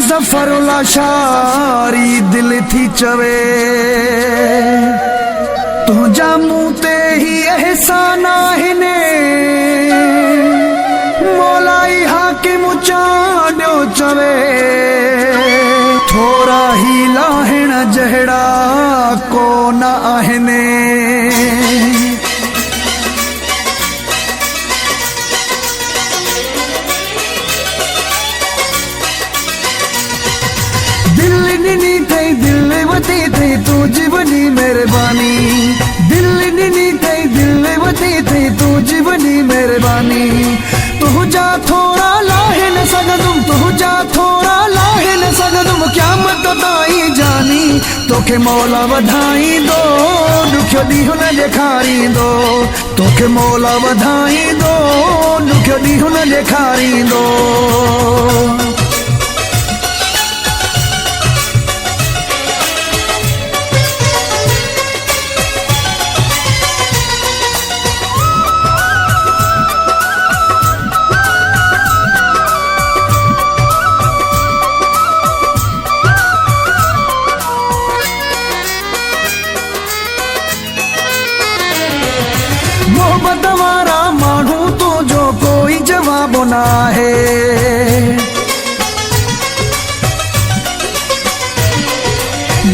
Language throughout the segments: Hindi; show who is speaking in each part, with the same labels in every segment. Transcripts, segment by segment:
Speaker 1: ज़फ़रुल्लाह शारी दिल थी चवे तुझा मुँह ते ही एहसान आहिने मौलाई हाकिम चाॾियो चवे थोरा ही लाहिण जहिड़ा कोन आहिनि दिल थई दिल वती थई तुझी वॾी महिरबानी दिल ॾिनी थई दिल वती थई तुझी वॾी महिरबानी तुझा थोरा लाहे न सघंदुमि तुझा थोरा लाहे न सघंदुमि क़यामत ताईं जानी तोखे मौला वधाईंदो ॾुखियो ॾींहुं न ॾेखारींदो तोखे मौला वधाईंदो ॾुखियो ॾींहुं न ॾेखारींदो मोहब्बत वारा माण्हू तुझो कोई जवाब न आहे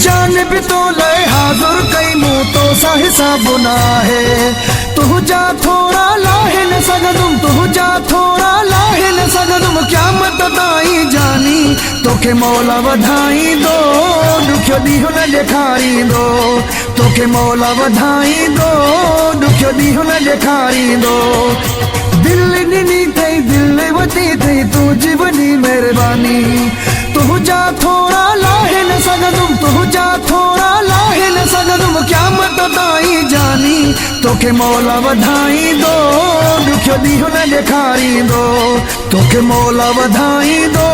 Speaker 1: जान बि तो लाइ हाज़ुर कई मूं तो सां हिसाब न आहे तुझा थोरा लाहे न सघंदुमि तुझा थोरा लाहे न सघंदुमि क़यामत ताईं जानी तोखे मौला वधाईंदो ॾुखियो ॾींहुं न ॾेखारींदो तोखे मौला वधाईंदो ॾुखियो ॾींहुं न ॾेखारींदो दिल ॾिनी थई दिल वती थई तुझी वॾी महिरबानी तुझा थोरा लाहे न सघंदुमि तुझा थोरा लाहे न सघंदुमि क़यामत ताईं जानी तोखे मौला वधाईंदो ॾुखियो ॾींहुं न ॾेखारींदो तोखे मौला वधाईंदो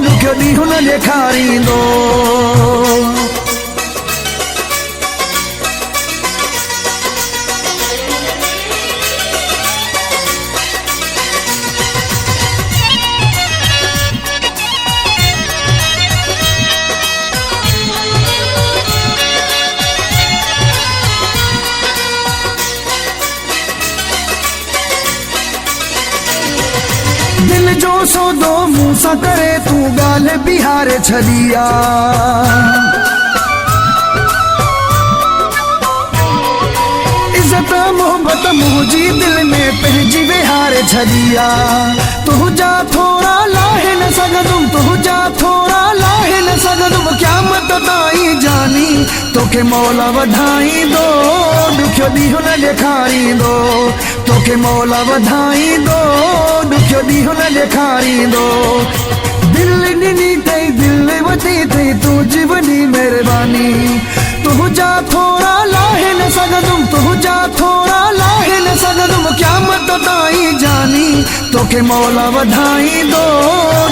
Speaker 1: ॾुखियो ॾींहुं न ॾेखारींदो दिल जो सौदो मुंह सां करे तूं ॻाल्हि बिहारे छॾी आ इज़त मोहब्बत मुंहिंजी दिल में पंहिंजी विहारे छॾी आ तुझा थोरा लाहे न सघंदुमि तुझा थोरा लाहे न सघंदुमि क़यामत ताईं जानी तोखे मौला वधाईंदो ॾुखियो ॾींहुं न ॾेखारींदो तोखे मौला वधाईंदो ॾुखियो ॾींहुं न ॾेखारींदो दिल ॾिनी थई दिल वती थई तुझी वॾी महिरबानी तुझा थोरा लाहे न सघंदुमि तुझा थोरा लाहे न सघंदुमि क़यामत ताईं जानी तोखे मौला वधाईंदो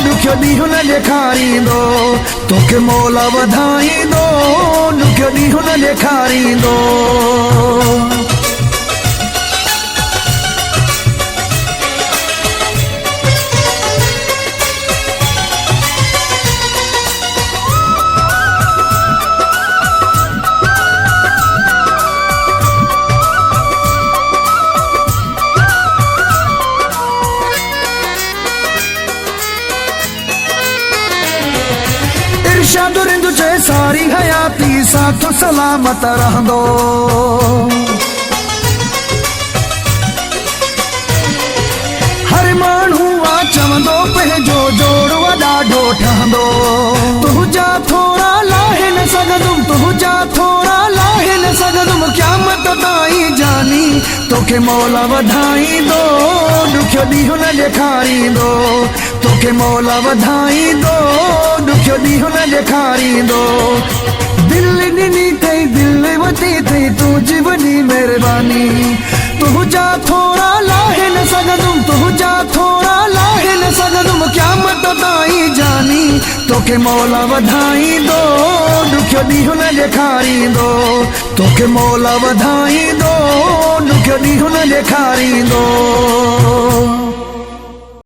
Speaker 1: ॾुखियो ॾींहुं न ॾेखारींदो तोखे मौला वधाईंदो ॾुखियो ॾींहुं न ॾेखारींदो इरशाद रिंदु चए सारी हयाती साथ सलामत रहंदो हर माण्हू आ चवंदो पंहिंजो जोड़ ॾाढो ठहंदो तुझा थोरा लाहे न सघंदुमि तुझा थोरा लाहे न सघंदुमि क़यामत ताईं जानी तोखे मौला वधाईंदो ॾुखियो ॾींहुं न ॾेखारींदो तोखे मौला वधाईंदो ॾुखियो ॾींहुं न ॾेखारींदो दिल ॾिनी थई दिल वती थई तुझी वॾी महिरबानी तुझा थोरा लाहे न सघंदुमि तुझा थोरा लाहे न सघंदुमि क़यामत ताईं जानी तोखे मौला वधाईंदो ॾुखियो ॾींहुं न ॾेखारींदो तोखे मौला वधाईंदो ॾुखियो ॾींहुं न ॾेखारींदो